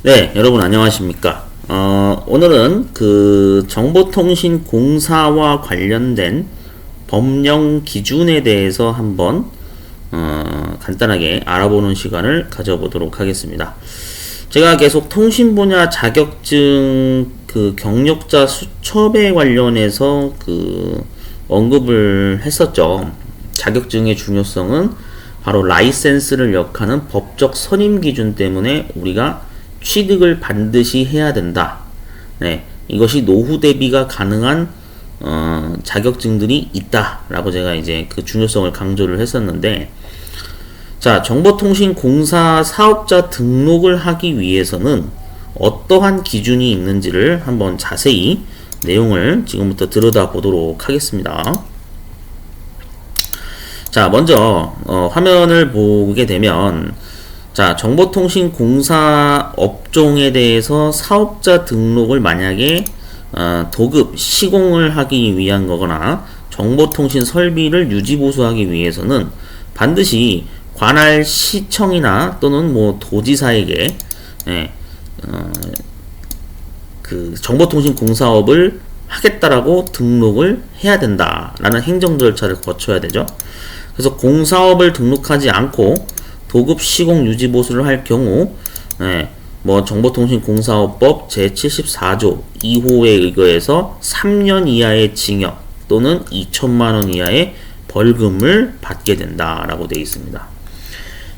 네, 여러분 안녕하십니까? 오늘은 그 정보통신공사와 관련된 법령 기준에 대해서 한번 간단하게 알아보는 시간을 가져보도록 하겠습니다. 제가 계속 통신 분야 자격증 그 경력자 수첩에 관련해서 그 언급을 했었죠. 자격증의 중요성은 바로 라이센스를 역하는 법적 선임 기준 때문에 우리가 취득을 반드시 해야 된다. 네, 이것이 노후 대비가 가능한 자격증들이 있다라고 제가 이제 그 중요성을 강조를 했었는데, 자, 정보통신공사 사업자 등록을 하기 위해서는 어떠한 기준이 있는지를 한번 자세히 내용을 지금부터 들여다보도록 하겠습니다. 자, 먼저 화면을 보게 되면, 자, 정보통신공사 업종에 대해서 사업자 등록을 만약에 도급, 시공을 하기 위한 거거나 정보통신 설비를 유지보수하기 위해서는 반드시 관할 시청이나 또는 뭐 도지사에게 그 정보통신공사업을 하겠다라고 등록을 해야 된다라는 행정 절차를 거쳐야 되죠. 그래서 공사업을 등록하지 않고 도급 시공 유지 보수를 할 경우, 뭐 정보통신공사업법 제74조 2호에 의거해서 3년 이하의 징역 또는 2천만 원 이하의 벌금을 받게 된다라고 되어 있습니다.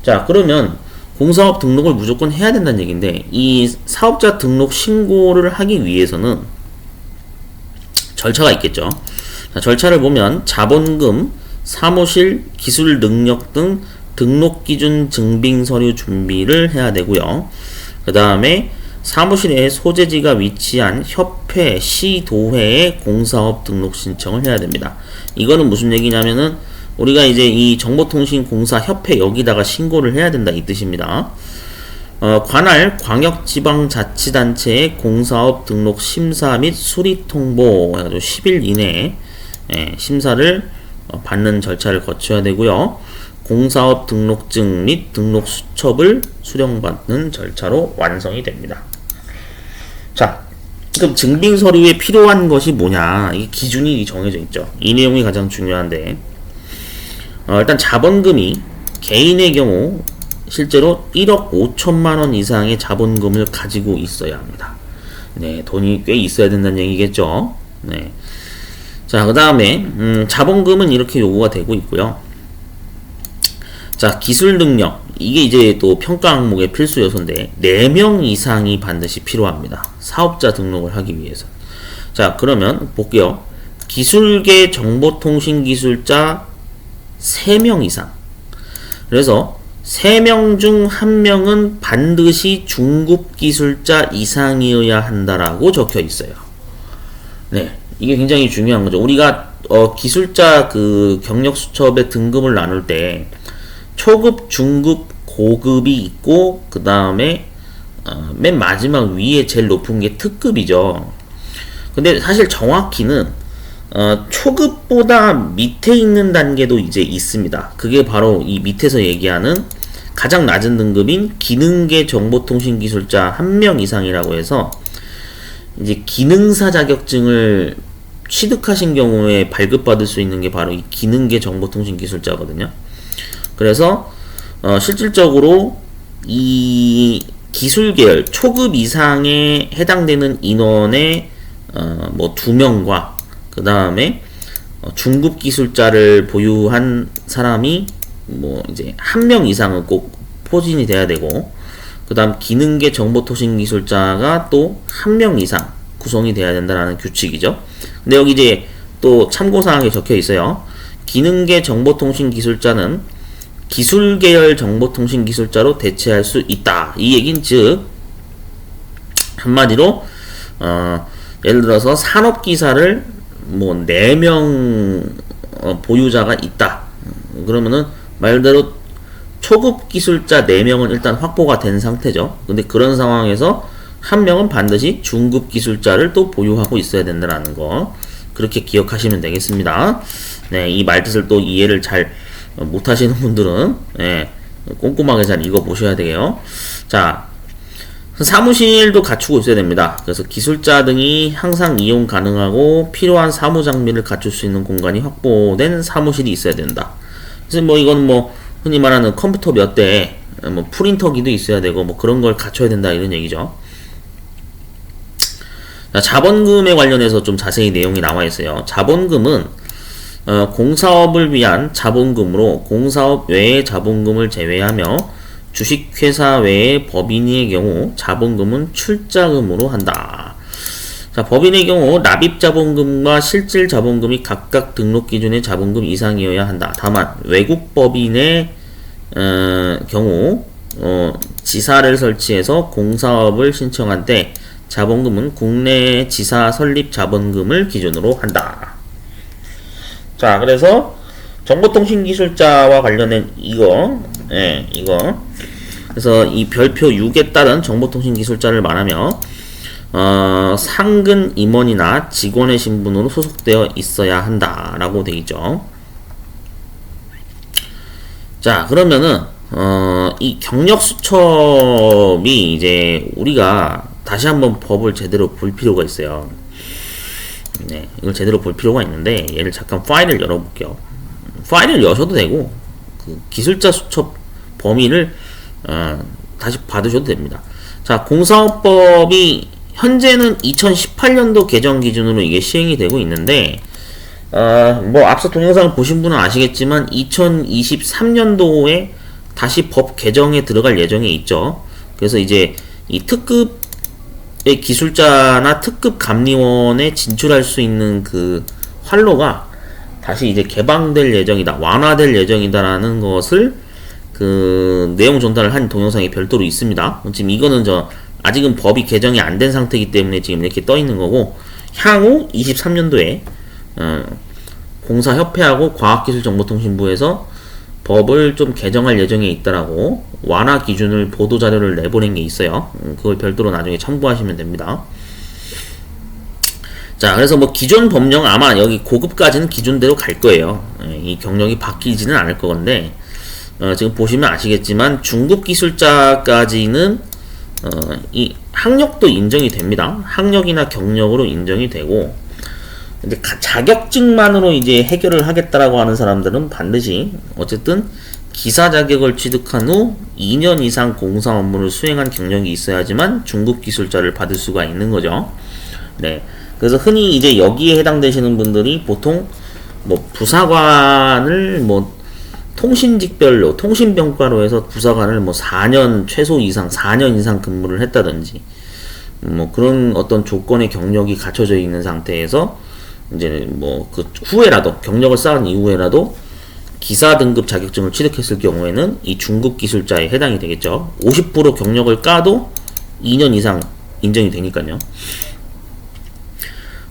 자, 그러면 공사업 등록을 무조건 해야 된다는 얘기인데, 이 사업자 등록 신고를 하기 위해서는 절차가 있겠죠. 자, 절차를 보면 자본금, 사무실, 기술 능력 등 등록기준 증빙 서류 준비를 해야 되고요. 그 다음에 사무실에 소재지가 위치한 협회, 시, 도회에 공사업 등록 신청을 해야 됩니다. 이거는 무슨 얘기냐면은 우리가 이제 이 정보통신공사 협회 여기다가 신고를 해야 된다 이 뜻입니다. 관할 광역지방자치단체의 공사업 등록 심사 및 수립 통보 해가지고 10일 이내에 심사를 받는 절차를 거쳐야 되고요. 공사업 등록증 및 등록 수첩을 수령받는 절차로 완성이 됩니다. 자, 그럼 증빙 서류에 필요한 것이 뭐냐? 이게 기준이 정해져 있죠. 이 내용이 가장 중요한데, 일단 자본금이 개인의 경우 실제로 1억 5천만 원 이상의 자본금을 가지고 있어야 합니다. 네, 돈이 꽤 있어야 된다는 얘기겠죠. 네. 자, 그 다음에 자본금은 이렇게 요구가 되고 있고요. 자, 기술 능력, 이게 이제 또 평가 항목의 필수 요소인데 4명 이상이 반드시 필요합니다. 사업자 등록을 하기 위해서. 자, 그러면 볼게요. 기술계 정보통신기술자 3명 이상. 그래서 3명 중 1명은 반드시 중급 기술자 이상이어야 한다라고 적혀 있어요. 네, 이게 굉장히 중요한 거죠. 우리가 기술자 그 경력 수첩의 등급을 나눌 때 초급, 중급, 고급이 있고, 그 다음에 맨 마지막 위에 제일 높은 게 특급이죠. 근데 사실 정확히는 초급보다 밑에 있는 단계도 이제 있습니다. 그게 바로 이 밑에서 얘기하는 가장 낮은 등급인 기능계 정보통신기술자 1명 이상이라고 해서 이제 기능사 자격증을 취득하신 경우에 발급받을 수 있는 게 바로 이 기능계 정보통신기술자거든요. 그래서 실질적으로 이 기술계열 초급 이상에 해당되는 인원의 뭐 2명과 그 다음에 중급 기술자를 보유한 사람이 뭐 이제 1명 이상은 꼭 포진이 돼야 되고, 그 다음 기능계 정보통신 기술자가 또 1명 이상 구성이 돼야 된다는 규칙이죠. 근데 여기 이제 또 참고사항이 적혀 있어요. 기능계 정보통신 기술자는 기술 계열 정보통신 기술자로 대체할 수 있다. 이 얘긴 즉 한마디로 예를 들어서 산업기사를 뭐 4명 보유자가 있다. 그러면은 말대로 초급 기술자 4명은 일단 확보가 된 상태죠. 근데 그런 상황에서 1명은 반드시 중급 기술자를 또 보유하고 있어야 된다는 거, 그렇게 기억하시면 되겠습니다. 네, 이 말뜻을 또 이해를 잘 못하시는 분들은 꼼꼼하게 잘 읽어보셔야 돼요. 자, 사무실도 갖추고 있어야 됩니다. 그래서 기술자 등이 항상 이용 가능하고 필요한 사무 장비를 갖출 수 있는 공간이 확보된 사무실이 있어야 된다. 그래서 뭐 이건 뭐 흔히 말하는 컴퓨터 몇 대, 뭐 프린터기도 있어야 되고 뭐 그런 걸 갖춰야 된다 이런 얘기죠. 자, 자본금에 관련해서 좀 자세히 내용이 나와 있어요. 자본금은 공사업을 위한 자본금으로 공사업 외의 자본금을 제외하며 주식회사 외의 법인의 경우 자본금은 출자금으로 한다. 자, 법인의 경우 납입자본금과 실질자본금이 각각 등록 기준의 자본금 이상이어야 한다. 다만 외국 법인의 경우 지사를 설치해서 공사업을 신청한 때 자본금은 국내 지사 설립 자본금을 기준으로 한다. 자, 그래서 정보통신기술자와 관련된 이거 그래서 이 별표 6에 따른 정보통신기술자를 말하며 상근 임원이나 직원의 신분으로 소속되어 있어야 한다라고 되어 있죠. 자, 그러면은 이 경력 수첩이 이제 우리가 다시 한번 법을 제대로 볼 필요가 있어요. 네, 이걸 제대로 볼 필요가 있는데 얘를 잠깐 파일을 열어볼게요. 파일을 여셔도 되고 그 기술자 수첩 범위를 다시 받으셔도 됩니다. 자, 공사업법이 현재는 2018년도 개정 기준으로 이게 시행이 되고 있는데 뭐 앞서 동영상을 보신 분은 아시겠지만 2023년도에 다시 법 개정에 들어갈 예정에 있죠. 그래서 이제 이 특급의 기술자나 특급 감리원에 진출할 수 있는 그 활로가 다시 이제 개방될 예정이다, 완화될 예정이다라는 것을 그 내용 전달을 한 동영상이 별도로 있습니다. 지금 이거는 아직은 법이 개정이 안 된 상태이기 때문에 지금 이렇게 떠 있는 거고, 향후 23년도에 공사협회하고 과학기술정보통신부에서 법을 좀 개정할 예정에 있다라고 완화 기준을 보도 자료를 내보낸 게 있어요. 그걸 별도로 나중에 첨부하시면 됩니다. 자, 그래서 뭐 기존 법령 아마 여기 고급까지는 기존대로 갈 거예요. 이 경력이 바뀌지는 않을 거건데 지금 보시면 아시겠지만 중급 기술자까지는 이 학력도 인정이 됩니다. 학력이나 경력으로 인정이 되고, 이제 자격증만으로 이제 해결을 하겠다라고 하는 사람들은 반드시 어쨌든 기사 자격을 취득한 후 2년 이상 공사 업무를 수행한 경력이 있어야지만 중급 기술자를 받을 수가 있는 거죠. 네. 그래서 흔히 이제 여기에 해당되시는 분들이 보통 뭐 부사관을 뭐 통신직별로 통신병과로 해서 부사관을 뭐 4년 최소 이상 4년 이상 근무를 했다든지 뭐 그런 어떤 조건의 경력이 갖춰져 있는 상태에서 이제 뭐 그 후에라도 경력을 쌓은 이후에라도 기사 등급 자격증을 취득했을 경우에는 이 중급 기술자에 해당이 되겠죠. 50% 경력을 까도 2년 이상 인정이 되니까요.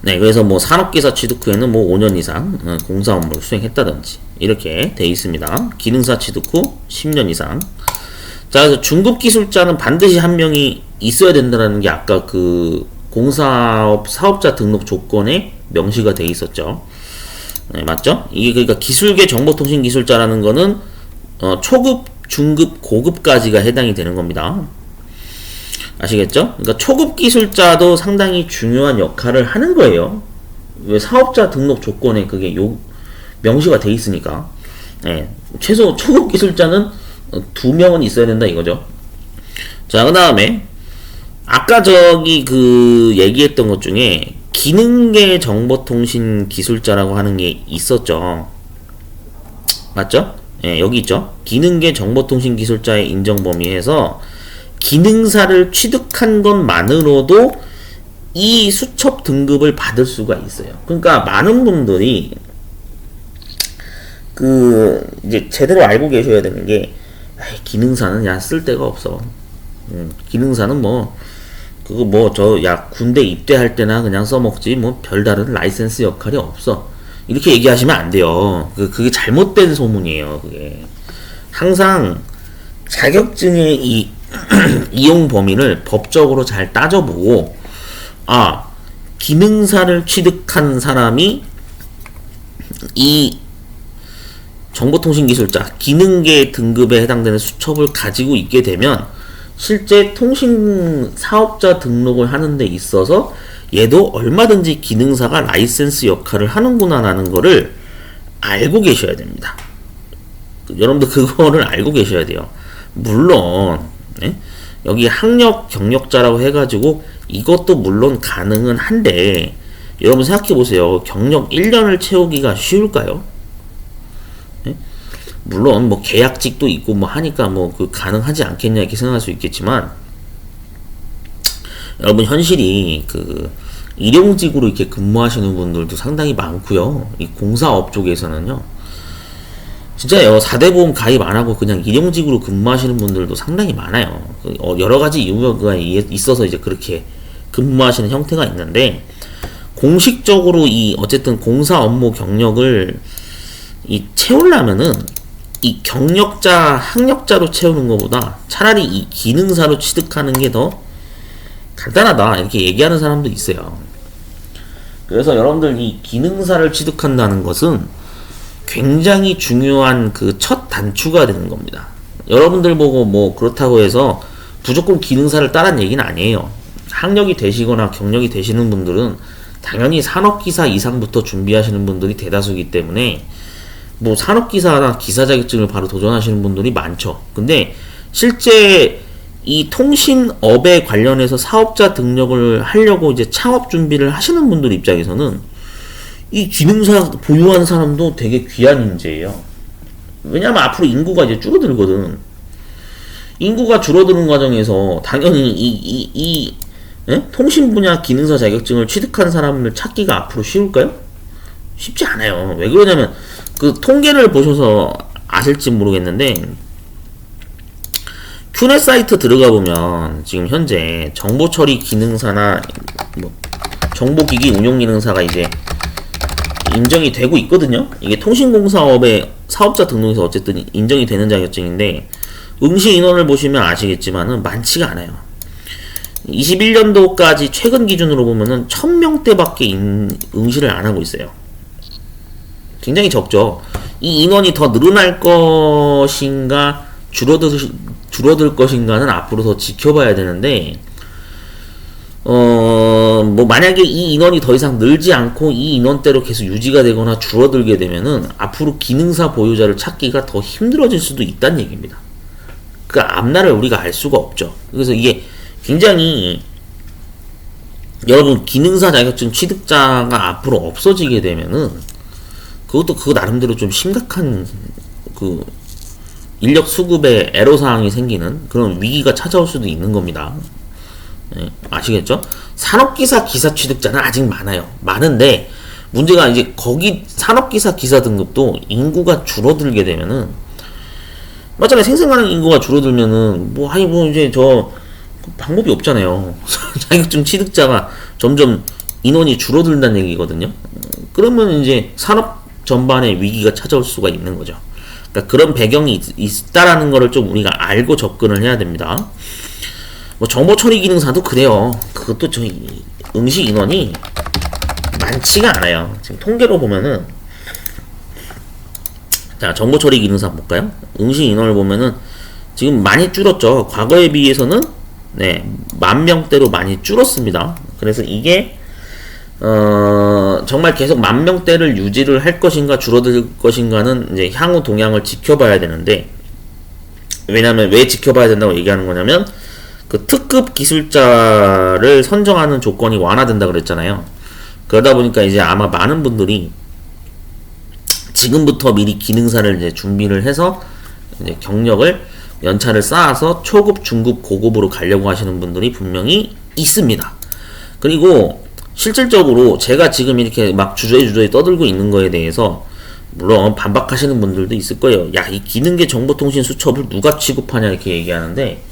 네, 그래서 뭐 산업기사 취득 후에는 뭐 5년 이상 공사 업무를 수행했다든지 이렇게 돼 있습니다. 기능사 취득 후 10년 이상. 자, 그래서 중급 기술자는 반드시 한 명이 있어야 된다는 게 아까 그 공사업 사업자 등록 조건에 명시가 돼 있었죠. 네, 맞죠? 이게 그러니까 기술계 정보통신 기술자라는 거는 초급, 중급, 고급까지가 해당이 되는 겁니다. 아시겠죠? 그러니까 초급 기술자도 상당히 중요한 역할을 하는 거예요. 왜 사업자 등록 조건에 그게 명시가 돼 있으니까. 네, 최소 초급 기술자는 2명은 있어야 된다 이거죠. 자, 그 다음에 아까 저기 그 얘기했던 것 중에 기능계 정보통신 기술자라고 하는 게 있었죠. 맞죠? 예, 여기 있죠. 기능계 정보통신 기술자의 인정 범위에서 기능사를 취득한 것만으로도 이 수첩 등급을 받을 수가 있어요. 그러니까 많은 분들이 그 이제 제대로 알고 계셔야 되는 게 기능사는 야 쓸데가 없어. 기능사는 뭐 그거 뭐 군대 입대할 때나 그냥 써먹지 뭐 별다른 라이센스 역할이 없어. 이렇게 얘기하시면 안 돼요. 그게 잘못된 소문이에요. 그게 항상 자격증의 이 이용 범위를 법적으로 잘 따져보고, 기능사를 취득한 사람이 이 정보통신기술자 기능계 등급에 해당되는 수첩을 가지고 있게 되면 실제 통신 사업자 등록을 하는 데 있어서 얘도 얼마든지 기능사가 라이센스 역할을 하는구나라는 거를 알고 계셔야 됩니다. 여러분들 그거를 알고 계셔야 돼요. 물론 네? 여기 학력 경력자라고 해가지고 이것도 물론 가능은 한데 여러분 생각해 보세요. 경력 1년을 채우기가 쉬울까요? 네? 물론 뭐 계약직도 있고 뭐 하니까 뭐 그 가능하지 않겠냐 이렇게 생각할 수 있겠지만 여러분 현실이 그 일용직으로 이렇게 근무하시는 분들도 상당히 많고요. 이 공사업 쪽에서는요. 진짜요. 4대 보험 가입 안 하고 그냥 일용직으로 근무하시는 분들도 상당히 많아요. 여러 가지 이유가 있어서 이제 그렇게 근무하시는 형태가 있는데 공식적으로 이 어쨌든 공사 업무 경력을 이 채우려면은 이 경력자, 학력자로 채우는 것보다 차라리 이 기능사로 취득하는 게 더 간단하다 이렇게 얘기하는 사람도 있어요. 그래서 여러분들 이 기능사를 취득한다는 것은 굉장히 중요한 그 첫 단추가 되는 겁니다. 여러분들 보고 뭐 그렇다고 해서 무조건 기능사를 따라는 얘기는 아니에요. 학력이 되시거나 경력이 되시는 분들은 당연히 산업기사 이상부터 준비하시는 분들이 대다수이기 때문에 뭐 산업기사나 기사 자격증을 바로 도전하시는 분들이 많죠. 근데 실제 이 통신업에 관련해서 사업자 등록을 하려고 이제 창업 준비를 하시는 분들 입장에서는 이 기능사 보유한 사람도 되게 귀한 인재예요. 왜냐면 앞으로 인구가 이제 줄어들거든. 인구가 줄어드는 과정에서 당연히 통신 분야 기능사 자격증을 취득한 사람을 찾기가 앞으로 쉬울까요? 쉽지 않아요. 왜 그러냐면 그 통계를 보셔서 아실지 모르겠는데 큐넷 사이트 들어가 보면 지금 현재 정보처리 기능사나 뭐 정보기기 운용 기능사가 이제 인정이 되고 있거든요. 이게 통신공사업의 사업자 등록에서 어쨌든 인정이 되는 자격증인데 응시 인원을 보시면 아시겠지만은 많지가 않아요. 21년도까지 최근 기준으로 보면은 1000명대밖에 응시를 안 하고 있어요. 굉장히 적죠. 이 인원이 더 늘어날 것인가 줄어들 것인가는 앞으로 더 지켜봐야 되는데 뭐 만약에 이 인원이 더 이상 늘지 않고 이 인원대로 계속 유지가 되거나 줄어들게 되면은 앞으로 기능사 보유자를 찾기가 더 힘들어질 수도 있다는 얘기입니다. 그 앞날을 우리가 알 수가 없죠. 그래서 이게 굉장히 여러분 기능사 자격증 취득자가 앞으로 없어지게 되면은 그거 나름대로 좀 심각한 그 인력 수급에 애로사항이 생기는 그런 위기가 찾아올 수도 있는 겁니다. 네, 아시겠죠? 산업기사 기사 취득자는 아직 많아요. 많은데 문제가 이제 거기 산업기사 기사 등급도 인구가 줄어들게 되면은 맞잖아요. 생산 가능 인구가 줄어들면은 뭐 이제 저 방법이 없잖아요. 자격증 취득자가 점점 인원이 줄어든다는 얘기거든요. 그러면 이제 산업 전반에 위기가 찾아올 수가 있는 거죠. 그러니까 그런 배경이 있다라는 거를 좀 우리가 알고 접근을 해야 됩니다. 뭐 정보 처리 기능사도 그래요. 그것도 저희 응시 인원이 많지가 않아요. 지금 통계로 보면은 자 정보 처리 기능사 볼까요? 응시 인원을 보면은 지금 많이 줄었죠. 과거에 비해서는 네 10,000명대로 많이 줄었습니다. 그래서 이게 정말 계속 10,000명대를 유지를 할 것인가 줄어들 것인가는 이제 향후 동향을 지켜봐야 되는데 왜냐면 왜 지켜봐야 된다고 얘기하는 거냐면 그 특급 기술자를 선정하는 조건이 완화된다 그랬잖아요. 그러다 보니까 이제 아마 많은 분들이 지금부터 미리 기능사를 이제 준비를 해서 이제 경력을 연차를 쌓아서 초급, 중급, 고급으로 가려고 하시는 분들이 분명히 있습니다. 그리고 실질적으로 제가 지금 이렇게 막 주저리 떠들고 있는 거에 대해서 물론 반박하시는 분들도 있을 거예요. 야, 이 기능계 정보통신 수첩을 누가 취급하냐 이렇게 얘기하는데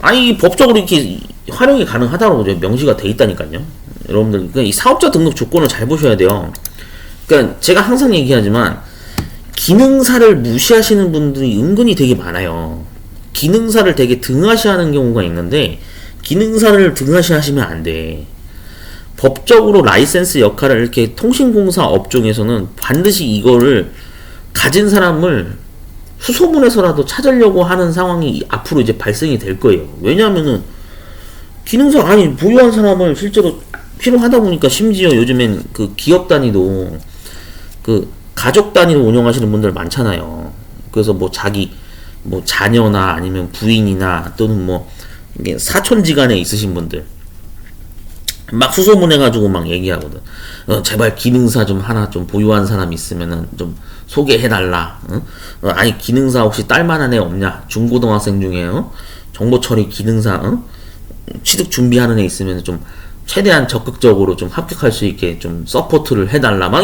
아니 법적으로 이렇게 활용이 가능하다고 명시가 돼 있다니까요. 여러분들 그러니까 이 사업자 등록 조건을 잘 보셔야 돼요. 그러니까 제가 항상 얘기하지만 기능사를 무시하시는 분들이 은근히 되게 많아요. 기능사를 되게 등하시하는 경우가 있는데 기능사를 등하시하시면 안 돼. 법적으로 라이센스 역할을 이렇게 통신공사 업종에서는 반드시 이거를 가진 사람을 수소문에서라도 찾으려고 하는 상황이 앞으로 이제 발생이 될 거예요. 왜냐하면은 기능사 아니 보유한 사람을 실제로 필요하다 보니까 심지어 요즘엔 그 기업 단위도 그 가족 단위로 운영하시는 분들 많잖아요. 그래서 뭐 자기 뭐 자녀나 아니면 부인이나 또는 뭐 이게 사촌지간에 있으신 분들 막 수소문해가지고 막 얘기하거든. 제발 기능사 좀 하나 좀 보유한 사람 있으면은 좀 소개해달라. 아니 기능사 혹시 딸만한 애 없냐? 중고등학생 중에 정보 처리 기능사 취득 준비하는 애 있으면 좀 최대한 적극적으로 좀 합격할 수 있게 좀 서포트를 해달라. 막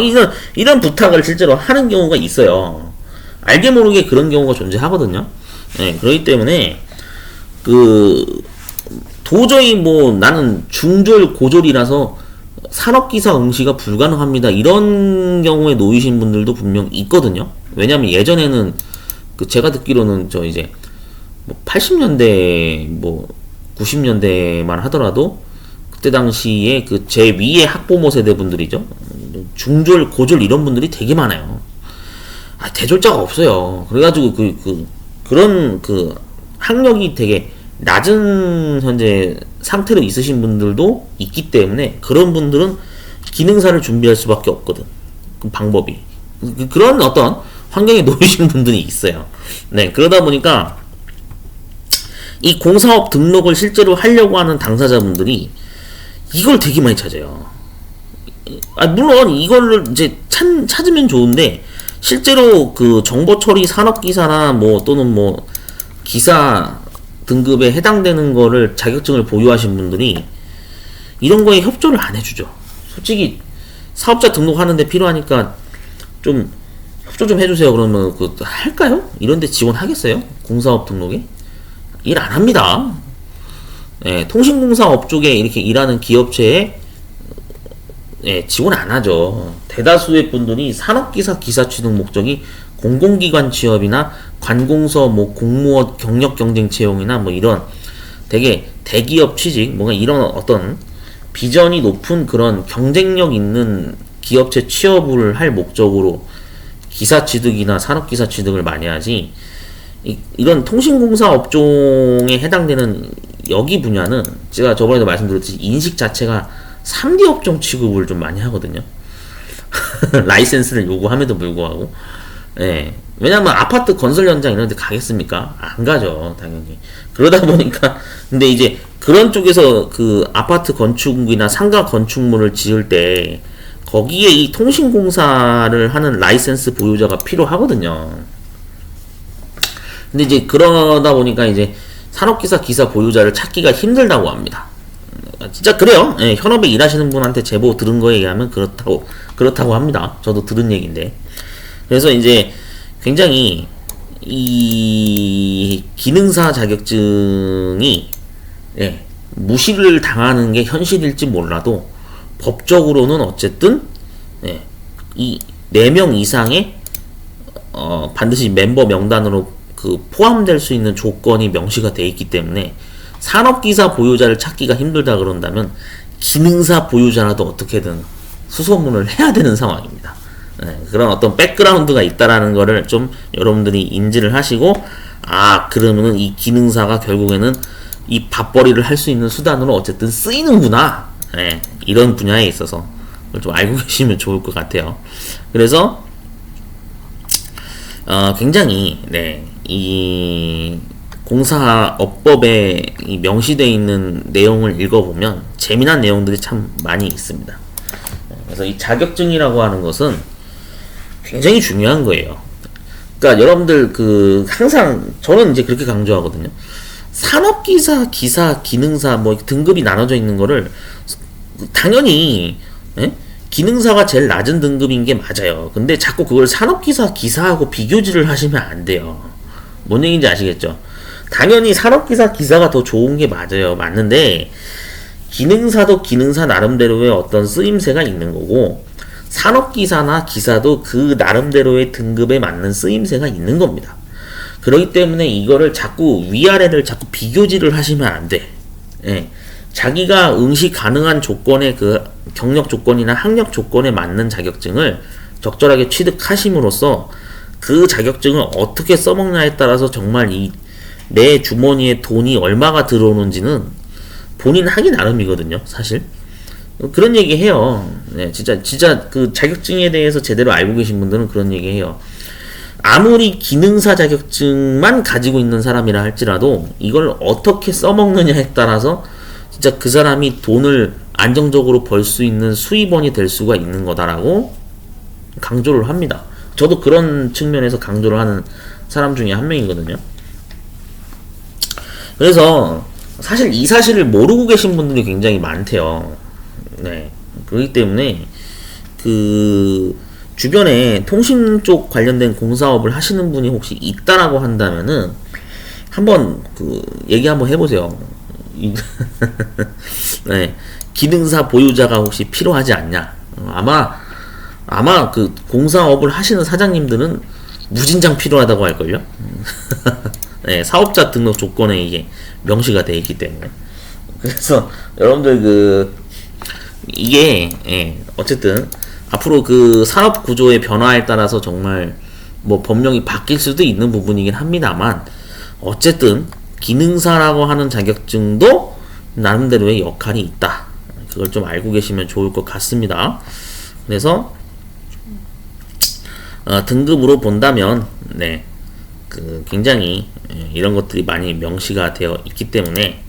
이런 부탁을 실제로 하는 경우가 있어요. 알게 모르게 그런 경우가 존재하거든요. 네, 그렇기 때문에 도저히 뭐 나는 중졸 고졸이라서 산업기사 응시가 불가능합니다. 이런 경우에 놓이신 분들도 분명 있거든요. 왜냐면 예전에는 제가 듣기로는 저 이제 뭐 80년대 뭐 90년대만 하더라도 그때 당시에 제 위의 학부모 세대 분들이죠. 중졸 고졸 이런 분들이 되게 많아요. 대졸자가 없어요. 그래가지고 그런 학력이 되게 낮은 현재 상태로 있으신 분들도 있기 때문에 그런 분들은 기능사를 준비할 수밖에 없거든. 그 방법이. 그런 어떤 환경에 놓이신 분들이 있어요. 네, 그러다 보니까 이 공사업 등록을 실제로 하려고 하는 당사자분들이 이걸 되게 많이 찾아요. 물론 이거를 이제 찾으면 좋은데 실제로 그 정보처리 산업기사나 뭐 또는 뭐 기사 등급에 해당되는 거를 자격증을 보유하신 분들이 이런 거에 협조를 안 해주죠. 솔직히 사업자 등록하는데 필요하니까 좀 협조 좀 해주세요. 그러면 할까요? 이런데 지원하겠어요? 공사업 등록에? 일 안 합니다. 예, 통신공사업 쪽에 이렇게 일하는 기업체에 지원 안 하죠. 대다수의 분들이 산업기사 기사 취득 목적이 공공기관 취업이나 관공서 뭐 공무원 경력 경쟁 채용이나 뭐 이런 되게 대기업 취직 뭔가 이런 어떤 비전이 높은 그런 경쟁력 있는 기업체 취업을 할 목적으로 기사 취득이나 산업기사 취득을 많이 하지 이런 통신공사 업종에 해당되는 여기 분야는 제가 저번에도 말씀드렸듯이 인식 자체가 3D 업종 취급을 좀 많이 하거든요. 라이센스를 요구함에도 불구하고 왜냐면 아파트 건설 현장 이런 데 가겠습니까? 안 가죠, 당연히. 그러다 보니까 근데 이제 그런 쪽에서 아파트 건축이나 상가 건축물을 지을 때 거기에 이 통신공사를 하는 라이센스 보유자가 필요하거든요. 근데 이제 그러다 보니까 이제 산업기사 기사 보유자를 찾기가 힘들다고 합니다. 진짜 그래요. 현업에 일하시는 분한테 제보 들은 거에 의하면 그렇다고 합니다. 저도 들은 얘기인데. 그래서 이제 굉장히 이 기능사 자격증이 무시를 당하는 게 현실일지 몰라도 법적으로는 어쨌든 이 4명 이상의 반드시 멤버 명단으로 포함될 수 있는 조건이 명시가 되어 있기 때문에 산업기사 보유자를 찾기가 힘들다 그런다면 기능사 보유자라도 어떻게든 수소문을 해야 되는 상황입니다. 그런 어떤 백그라운드가 있다라는 거를 좀 여러분들이 인지를 하시고 그러면은 이 기능사가 결국에는 이 밥벌이를 할 수 있는 수단으로 어쨌든 쓰이는구나. 이런 분야에 있어서 좀 알고 계시면 좋을 것 같아요. 그래서 굉장히 이 공사업법에 명시되어 있는 내용을 읽어보면 재미난 내용들이 참 많이 있습니다. 그래서 이 자격증이라고 하는 것은 굉장히 중요한 거예요. 그러니까 여러분들 항상 저는 이제 그렇게 강조하거든요. 산업기사, 기사, 기능사 뭐 등급이 나눠져 있는 거를 당연히 기능사가 제일 낮은 등급인 게 맞아요. 근데 자꾸 그걸 산업기사, 기사하고 비교질을 하시면 안 돼요. 뭔 얘기인지 아시겠죠? 당연히 산업기사, 기사가 더 좋은 게 맞아요. 맞는데 기능사도 기능사 나름대로의 어떤 쓰임새가 있는 거고 산업기사나 기사도 그 나름대로의 등급에 맞는 쓰임새가 있는 겁니다. 그렇기 때문에 이거를 자꾸 위아래를 자꾸 비교질을 하시면 안 돼. 자기가 응시 가능한 조건의 경력 조건이나 학력 조건에 맞는 자격증을 적절하게 취득하심으로써 그 자격증을 어떻게 써먹냐에 따라서 정말 이 내 주머니에 돈이 얼마가 들어오는지는 본인 하기 나름이거든요, 사실. 그런 얘기 해요. 네, 진짜 그 자격증에 대해서 제대로 알고 계신 분들은 그런 얘기 해요. 아무리 기능사 자격증만 가지고 있는 사람이라 할지라도 이걸 어떻게 써먹느냐에 따라서 진짜 그 사람이 돈을 안정적으로 벌 수 있는 수입원이 될 수가 있는 거다라고 강조를 합니다. 저도 그런 측면에서 강조를 하는 사람 중에 한 명이거든요. 그래서 사실 이 사실을 모르고 계신 분들이 굉장히 많대요. 네. 그렇기 때문에 그 주변에 통신 쪽 관련된 공사업을 하시는 분이 혹시 있다라고 한다면은 한번 그 얘기 한번 해보세요. 네. 기능사 보유자가 혹시 필요하지 않냐? 아마 그 공사업을 하시는 사장님들은 무진장 필요하다고 할걸요? 네, 사업자 등록 조건에 이게 명시가 되어 있기 때문에. 그래서 여러분들 이게 어쨌든 앞으로 그 산업 구조의 변화에 따라서 정말 뭐 법령이 바뀔 수도 있는 부분이긴 합니다만, 어쨌든 기능사라고 하는 자격증도 나름대로의 역할이 있다. 그걸 좀 알고 계시면 좋을 것 같습니다. 그래서 등급으로 본다면 그 굉장히 이런 것들이 많이 명시가 되어 있기 때문에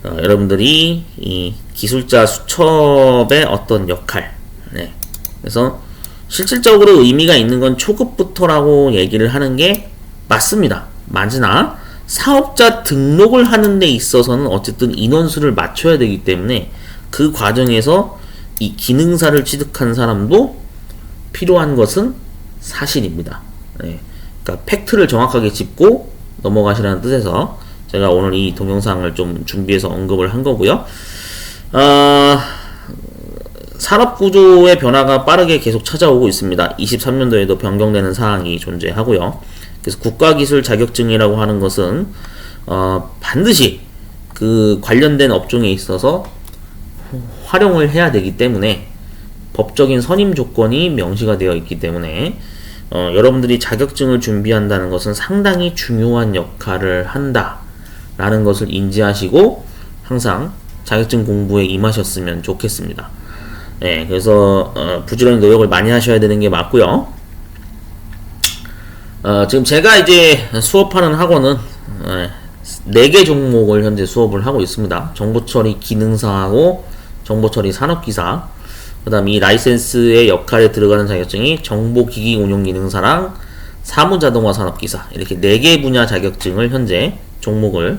여러분들이 이 기술자 수첩의 어떤 역할, 그래서 실질적으로 의미가 있는 건 초급부터라고 얘기를 하는 게 맞습니다. 맞으나 사업자 등록을 하는 데 있어서는 어쨌든 인원수를 맞춰야 되기 때문에 그 과정에서 이 기능사를 취득한 사람도 필요한 것은 사실입니다. 그러니까 팩트를 정확하게 짚고 넘어가시라는 뜻에서 제가 오늘 이 동영상을 좀 준비해서 언급을 한 거고요. 산업구조의 변화가 빠르게 계속 찾아오고 있습니다. 23년도에도 변경되는 사항이 존재하고요. 그래서 국가기술 자격증이라고 하는 것은 반드시 그 관련된 업종에 있어서 활용을 해야 되기 때문에 법적인 선임 조건이 명시가 되어 있기 때문에 여러분들이 자격증을 준비한다는 것은 상당히 중요한 역할을 한다라는 것을 인지하시고 항상 자격증 공부에 임하셨으면 좋겠습니다. 그래서 부지런히 노력을 많이 하셔야 되는 게 맞고요. 지금 제가 이제 수업하는 학원은 4개 종목을 현재 수업을 하고 있습니다. 정보처리 기능사하고 정보처리 산업기사, 그 다음 이 라이센스의 역할에 들어가는 자격증이 정보기기 운용기능사랑 사무자동화 산업기사, 이렇게 4개 분야 자격증을 현재 종목을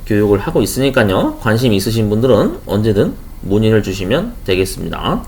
교육을 하고 있으니까요. 관심 있으신 분들은 언제든 문의를 주시면 되겠습니다.